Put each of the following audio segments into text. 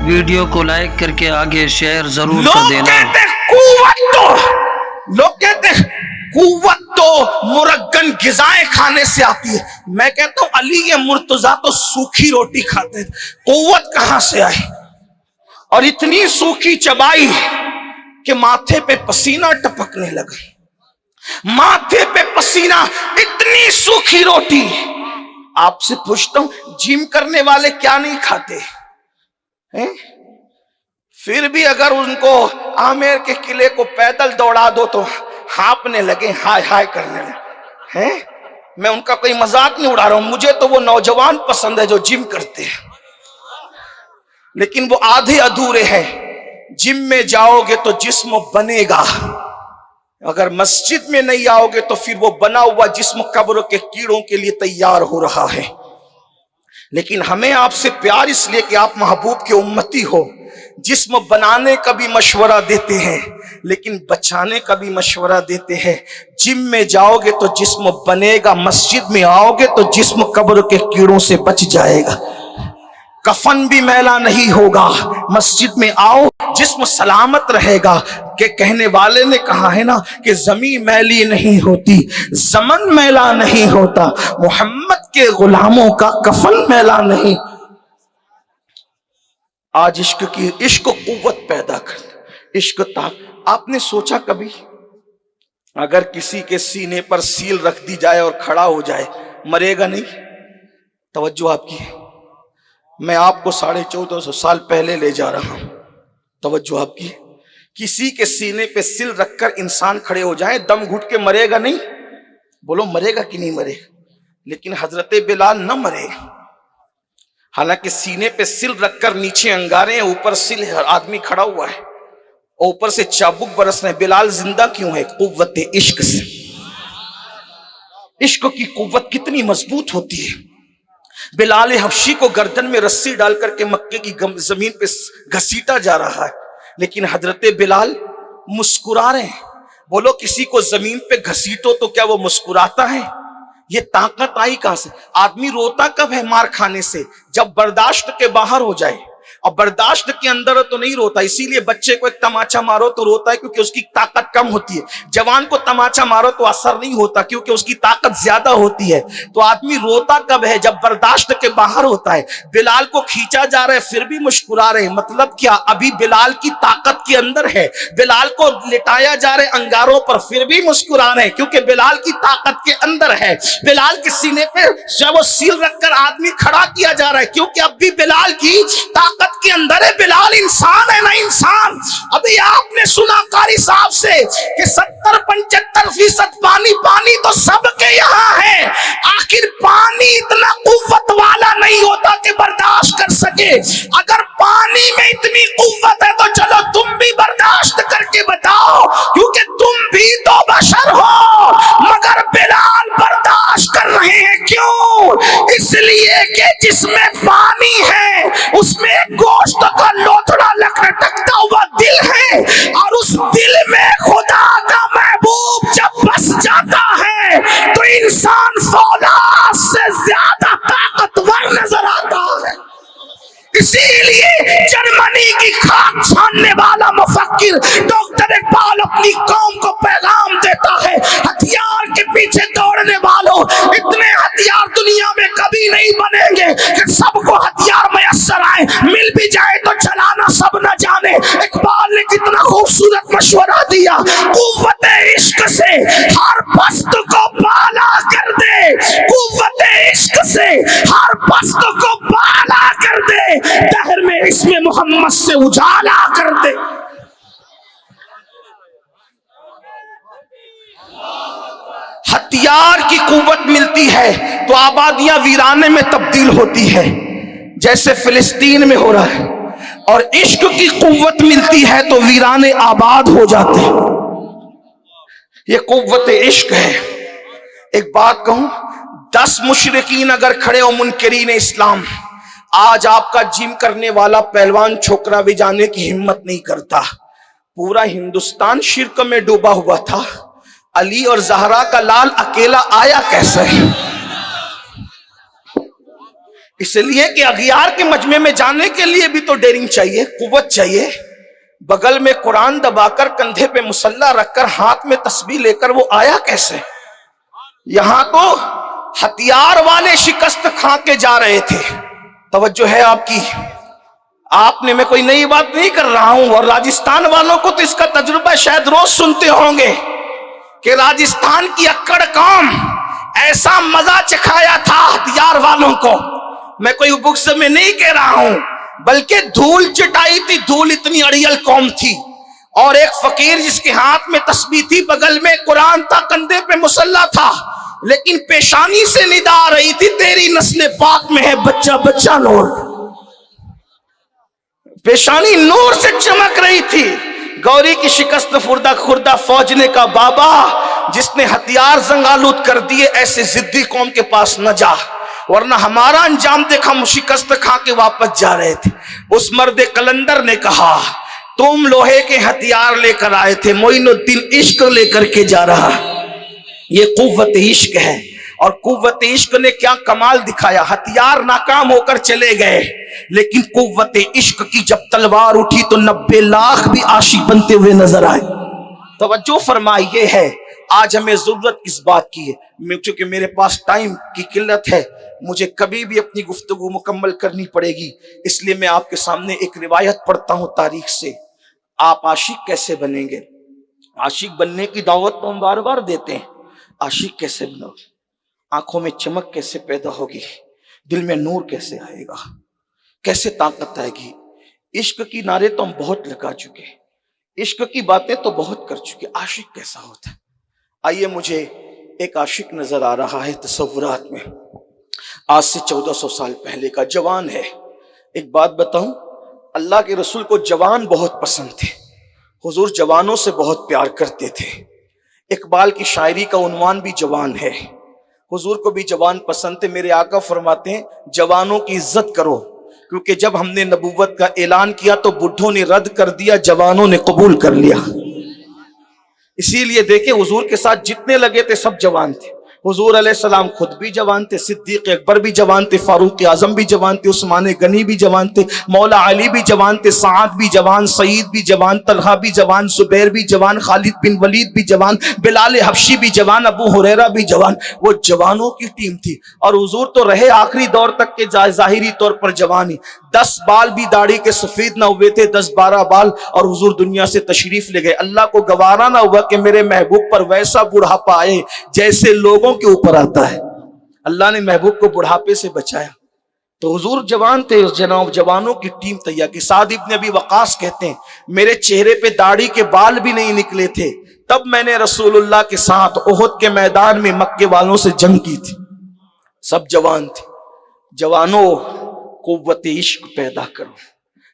Video کو like کر کے آگے شیئر ضرور کر لوگ دینا۔ کہتے ہیں قوت تو مرگن غذائیں کھانے سے آتی ہے۔ میں کہتا ہوں علی مرتضیٰ تو سوکھی روٹی کھاتے تھے، قوت کہاں سے آئی؟ اور اتنی سوکھی چبائی کہ ماتھے پہ پسینہ ٹپکنے لگا، ماتھے پہ پسینہ، اتنی سوکھی روٹی۔ آپ سے پوچھتا ہوں جم کرنے والے کیا نہیں کھاتے ہیں؟ پھر بھی اگر ان کو عامر کے قلعے کو پیدل دوڑا دو تو ہانپنے لگے، ہائے ہائے کرنے لگے۔ میں ان کا کوئی مذاق نہیں اڑا رہا ہوں، مجھے تو وہ نوجوان پسند ہے جو جم کرتے ہیں، لیکن وہ آدھے ادھورے ہیں۔ جم میں جاؤ گے تو جسم بنے گا، اگر مسجد میں نہیں آؤ گے تو پھر وہ بنا ہوا جسم قبر کے کیڑوں کے لیے تیار ہو رہا ہے۔ لیکن ہمیں آپ سے پیار اس لیے کہ آپ محبوب کے امتی ہو، جسم بنانے کا بھی مشورہ دیتے ہیں لیکن بچانے کا بھی مشورہ دیتے ہیں۔ جم میں جاؤ گے تو جسم بنے گا، مسجد میں آؤ گے تو جسم قبر کے کیڑوں سے بچ جائے گا، کفن بھی میلا نہیں ہوگا۔ مسجد میں آؤ جسم سلامت رہے گا، کہ کہنے والے نے کہا ہے نا کہ زمین میلی نہیں ہوتی، زمن میلا نہیں ہوتا، محمد کے غلاموں کا کفن میلا نہیں۔ آج عشق قوت پیدا کر، عشق آپ نے سوچا کبھی اگر کسی کے سینے پر سیل رکھ دی جائے اور کھڑا ہو جائے مرے گا نہیں؟ توجہ آپ کی، میں آپ کو 1450 سال پہلے لے جا رہا ہوں، توجہ آپ کی۔ کسی کے سینے پہ سل رکھ کر انسان کھڑے ہو جائیں، دم گھٹ کے مرے گا نہیں؟ بولو مرے گا کہ نہیں مرے؟ لیکن حضرت بلال نہ مرے، حالانکہ سینے پہ سل رکھ کر نیچے انگارے ہیں، اوپر سل ہے، آدمی کھڑا ہوا ہے اور اوپر سے چابک برس رہے ہیں۔ بلال زندہ کیوں ہے؟ قوت عشق سے۔ عشق کی قوت کتنی مضبوط ہوتی ہے۔ بلال حبشی کو گردن میں رسی ڈال کر کے مکے کی زمین پہ گھسیٹا جا رہا ہے، لیکن حضرت بلال مسکرا رہے ہیں۔ بولو کسی کو زمین پہ گھسیٹو تو کیا وہ مسکراتا ہے؟ یہ طاقت آئی کہاں سے؟ آدمی روتا کب ہے مار کھانے سے؟ جب برداشت کے باہر ہو جائے، اور برداشت کے اندر تو نہیں روتا۔ اسی لیے بچے کو ایک تماچا مارو تو روتا ہے کیونکہ اس کی طاقت کم ہوتی ہے، جوان کو تماچا مارو تو اثر نہیں ہوتا کیونکہ اس کی طاقت زیادہ ہوتی ہے۔ تو آدمی روتا کب ہے؟ جب برداشت کے باہر ہوتا ہے۔ بلال کو کھینچا جا رہا ہے پھر بھی مسکرا رہے ہیں، مطلب کیا؟ ابھی بلال کی طاقت کے اندر ہے۔ بلال کو لٹایا جا رہے انگاروں پر پھر بھی مسکرا رہے ہیں کیونکہ بلال کی طاقت کے اندر ہے۔ بلال کے سینے پہ جب وہ سیل رکھ کر آدمی کھڑا کیا جا رہا ہے کیونکہ اب بھی بلال کی طاقت کے اندر ہے۔ بلال انسان ہے نا انسان۔ ابھی آپ نے سنا قاری صاحب سے کہ 70-75% پانی تو سب کے یہاں ہے، آخر پانی اتنا قوت والا نہیں ہوتا کہ برداشت کر سکے۔ اگر پانی میں اتنی قوت ہے تو چلو تم بھی برداشت کر کے بتاؤ، کیونکہ تم بھی تو بشر ہو، مگر بلال برداشت کر رہے ہیں۔ کیوں؟ اس لیے کہ جس میں پانی ہے اس میں گوشت کا لوتھڑا لٹکتا ہوا دل ہے، اور اس دل میں خدا کا محبوب جب بس جاتا ہے تو انسان فولاد سے زیادہ طاقتور نظر آتا ہے۔ اسی لیے جرمنی کی خاک چھاننے والا مفکر ڈاکٹر اقبال اپنی قوم کو پیغام دیتا ہے، ہتھیار کے پیچھے دوڑنے والوں، اتنے ہتھیار دنیا میں کبھی نہیں بنیں گے کہ سب کو ہتھیار میسر آئے، مل بھی جائے تو چلانا سب نہ جانے۔ اقبال نے کتنا خوبصورت مشورہ دیا، قوت عشق سے ہر پست کو بالا کر دے، قوت عشق سے ہر پست کو بالا کر دے، دہر میں اسم محمد سے اجالا کر دے۔ ہتھیار کی قوت ملتی ہے تو آبادیاں ویرانے میں تبدیل ہوتی ہے جیسے فلسطین میں ہو رہا ہے، اور عشق کی قوت ملتی ہے تو ویرانے آباد ہو جاتے ہیں۔ یہ قوت عشق ہے۔ ایک بات کہوں، 10 مشرکین اگر کھڑے ہو منکرین اسلام، آج آپ کا جم کرنے والا پہلوان چھوکرا بھی جانے کی ہمت نہیں کرتا۔ پورا ہندوستان شرک میں ڈوبا ہوا تھا، علی اور زہرا کا لال اکیلا آیا کیسے؟ اس لیے کہ اغیار کے مجمع میں جانے کے لیے بھی تو ڈیرنگ چاہیے، قوت چاہیے. بغل میں قرآن دبا کر، کندھے پہ مسلح رکھ کر، ہاتھ میں تسبیح لے کر وہ آیا کیسے؟ یہاں تو ہتھیار والے شکست کھا کے جا رہے تھے. توجہ ہے آپ کی؟ آپ نے، میں کوئی نئی بات نہیں کر رہا ہوں، اور راجستھان والوں کو تو اس کا تجربہ شاید روز سنتے ہوں گے کہ راجستھان کی اکڑ قوم ایسا مزہ چکھایا تھا ہتھیار والوں کو. میں کوئی بکس میں نہیں کہہ رہا ہوں، بلکہ دھول چٹائی تھی. دھول اتنی اڑیل قوم تھی، اور ایک فقیر جس کے ہاتھ میں تسبیح تھی، بغل میں قرآن تھا، کندھے پہ مسلح تھا، لیکن پیشانی سے ندا آ رہی تھی، تیری نسل پاک میں ہے بچہ بچہ نور. پیشانی نور سے چمک رہی تھی. گوری کی شکست خوردہ خوردہ فوج نے کہا بابا جس نے ہتھیار زنگالود کر دیے ایسے ضدی قوم کے پاس نہ جا، ورنہ ہمارا انجام دیکھا، شکست کھا کے واپس جا رہے تھے. اس مرد قلندر نے کہا تم لوہے کے ہتھیار لے کر آئے تھے، معین الدین عشق لے کر کے جا رہا. یہ قوت عشق ہے. اور قوت عشق نے کیا کمال دکھایا. ہتھیار ناکام ہو کر چلے گئے، لیکن قوت عشق کی جب تلوار اٹھی تو 90 لاکھ بھی عاشق بنتے ہوئے نظر آئے. توجہ فرمائیے ہے آج ہمیں ضرورت کس بات کی ہے. چونکہ میرے پاس ٹائم کی قلت ہے، مجھے کبھی بھی اپنی گفتگو مکمل کرنی پڑے گی، اس لیے میں آپ کے سامنے ایک روایت پڑھتا ہوں تاریخ سے. آپ عاشق کیسے بنیں گے؟ عاشق بننے کی دعوت تو ہم بار بار دیتے ہیں. عاشق کیسے بنو؟ آنکھوں میں چمک کیسے پیدا ہوگی؟ دل میں نور کیسے آئے گا؟ کیسے طاقت آئے گی؟ عشق کی نعرے تو ہم بہت لگا چکے، عشق کی باتیں تو بہت کر چکے. عاشق کیسا ہوتا ہے؟ آئیے مجھے ایک عاشق نظر آ رہا ہے تصورات میں. آج سے 1400 سال پہلے کا جوان ہے. ایک بات بتاؤں، اللہ کے رسول کو جوان بہت پسند تھے. حضور جوانوں سے بہت پیار کرتے تھے. اقبال کی شاعری کا عنوان بھی جوان ہے. حضور کو بھی جوان پسند تھے. میرے آقا فرماتے ہیں جوانوں کی عزت کرو، کیونکہ جب ہم نے نبوت کا اعلان کیا تو بڈھوں نے رد کر دیا، جوانوں نے قبول کر لیا. اسی لیے دیکھیں حضور کے ساتھ جتنے لگے تھے سب جوان تھے. حضور علیہ السلام خود بھی جوان تھے، صدیق اکبر بھی جوان تھے، فاروق اعظم بھی جوان تھے، عثمان غنی بھی جوان تھے، مولا علی بھی جوان تھے، سعد بھی جوان، سعید بھی جوان، طلحہ بھی جوان، زبیر بھی جوان، خالد بن ولید بھی جوان، بلال حبشی بھی جوان، ابو ہریرہ بھی جوان. وہ جوانوں کی ٹیم تھی. اور حضور تو رہے آخری دور تک کے ظاہری طور پر جوانی. 10 بال بھی داڑھی کے سفید نہ ہوئے تھے، 10-12 بال، اور حضور دنیا سے تشریف لے گئے. اللہ کو گوارا نہ ہوا کہ میرے محبوب پر ویسا بڑھاپا آئے جیسے لوگوں کے اوپر آتا ہے. اللہ نے محبوب کو بڑھاپے سے بچایا. تو حضور جوان تھے، جناب جوانوں کی ٹیم تیار کی. سعد ابن ابی وقاص کہتے ہیں میرے چہرے پہ داڑھی کے بال بھی نہیں نکلے تھے، تب میں نے رسول اللہ کے ساتھ احد کے میدان میں مکے والوں سے جنگ کی تھی. سب جوان تھے. جوانوں قوت عشق پیدا کرو.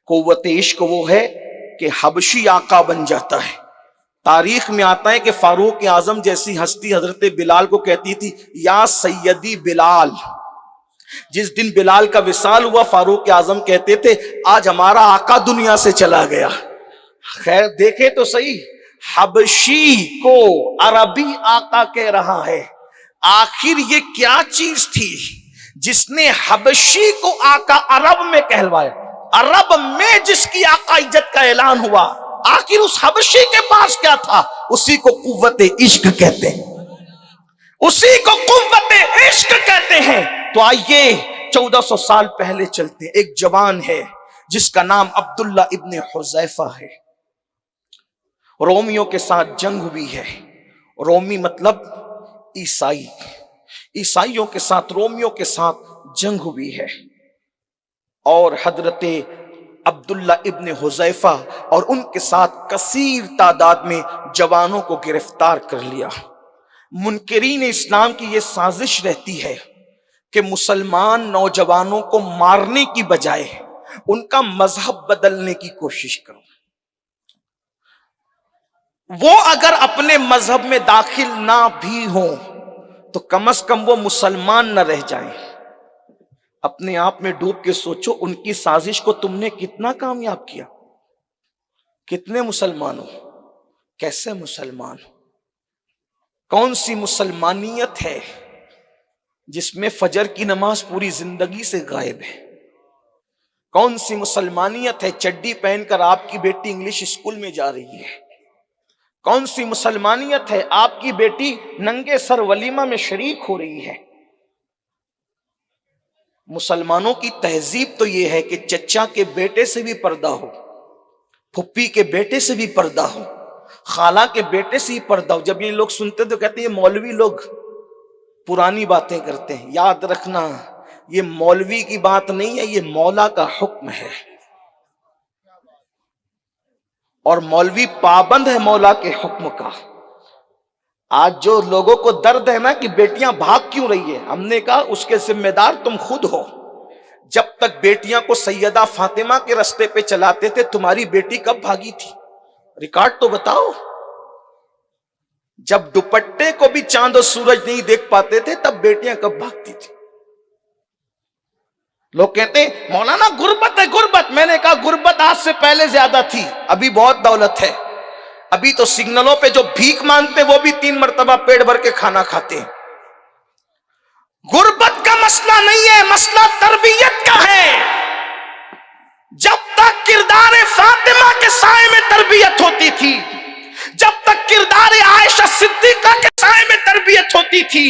قوت عشق وہ ہے کہ حبشی آقا بن جاتا ہے. تاریخ میں آتا ہے کہ فاروق اعظم جیسی ہستی حضرت بلال کو کہتی تھی یا سیدی بلال. جس دن بلال کا وصال ہوا فاروق اعظم کہتے تھے آج ہمارا آقا دنیا سے چلا گیا. خیر دیکھے تو صحیح، حبشی کو عربی آقا کہہ رہا ہے. آخر یہ کیا چیز تھی جس نے حبشی کو آقا عرب میں کہلوایا؟ عرب میں جس کی آقا عزت کا اعلان ہوا، آخر اس حبشی کے پاس کیا تھا؟ اسی کو قوت عشق کہتے ہیں، اسی کو قوت عشق کہتے ہیں. تو آئیے 1400 سال پہلے چلتے ہیں. ایک جوان ہے جس کا نام عبداللہ ابن حذیفہ ہے. رومیوں کے ساتھ جنگ ہوئی ہے. رومی مطلب عیسائی. عیسائیوں کے ساتھ، رومیوں کے ساتھ جنگ ہوئی ہے، اور حضرت عبداللہ ابن حذیفہ اور ان کے ساتھ کثیر تعداد میں جوانوں کو گرفتار کر لیا. منکرین اسلام کی یہ سازش رہتی ہے کہ مسلمان نوجوانوں کو مارنے کی بجائے ان کا مذہب بدلنے کی کوشش کرو. وہ اگر اپنے مذہب میں داخل نہ بھی ہوں تو کم از کم وہ مسلمان نہ رہ جائیں. اپنے آپ میں ڈوب کے سوچو ان کی سازش کو تم نے کتنا کامیاب کیا. کتنے مسلمان ہو؟ کیسے مسلمان ہو؟ کون سی مسلمانیت ہے جس میں فجر کی نماز پوری زندگی سے غائب ہے؟ کون سی مسلمانیت ہے چڈی پہن کر آپ کی بیٹی انگلش اسکول میں جا رہی ہے؟ کون سی مسلمانیت ہے آپ کی بیٹی ننگے سر ولیمہ میں شریک ہو رہی ہے؟ مسلمانوں کی تہذیب تو یہ ہے کہ چچا کے بیٹے سے بھی پردہ ہو، پھپھی کے بیٹے سے بھی پردہ ہو، خالہ کے بیٹے سے ہی پردہ ہو۔ جب یہ لوگ سنتے تو کہتے ہیں یہ مولوی لوگ پرانی باتیں کرتے ہیں۔ یاد رکھنا، یہ مولوی کی بات نہیں ہے، یہ مولا کا حکم ہے، اور مولوی پابند ہے مولا کے حکم کا۔ آج جو لوگوں کو درد ہے نا کہ بیٹیاں بھاگ کیوں رہی ہے، ہم نے کہا اس کے ذمہ دار تم خود ہو۔ جب تک بیٹیاں کو سیدہ فاطمہ کے رستے پہ چلاتے تھے، تمہاری بیٹی کب بھاگی تھی؟ ریکارڈ تو بتاؤ۔ جب دوپٹے کو بھی چاند و سورج نہیں دیکھ پاتے تھے، تب بیٹیاں کب بھاگتی تھی؟ لوگ کہتے ہیں مولانا غربت ہے غربت۔ میں نے کہا غربت آج سے پہلے زیادہ تھی، ابھی بہت دولت ہے۔ ابھی تو سگنلوں پہ جو بھیک مانگتے وہ بھی 3 مرتبہ پیٹ بھر کے کھانا کھاتے ہیں۔ غربت کا مسئلہ نہیں ہے، مسئلہ تربیت کا ہے۔ جب تک کردار فاطمہ کے سائے میں تربیت ہوتی تھی، جب تک کردار عائشہ صدیقہ کے سائے میں تربیت ہوتی تھی،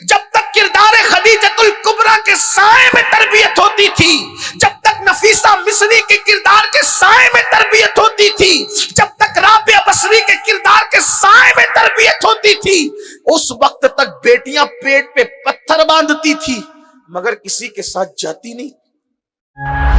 جب تک کردار خدیجۃ الکبریٰ کے سائے میں تربیت ہوتی تھی، جب تک نفیسہ مصری کے کردار کے سائے میں تربیت ہوتی تھی، جب تک رابعہ بصری کے کردار کے سائے میں تربیت ہوتی تھی، اس وقت تک بیٹیاں پیٹ پہ پتھر باندھتی تھی مگر کسی کے ساتھ جاتی نہیں۔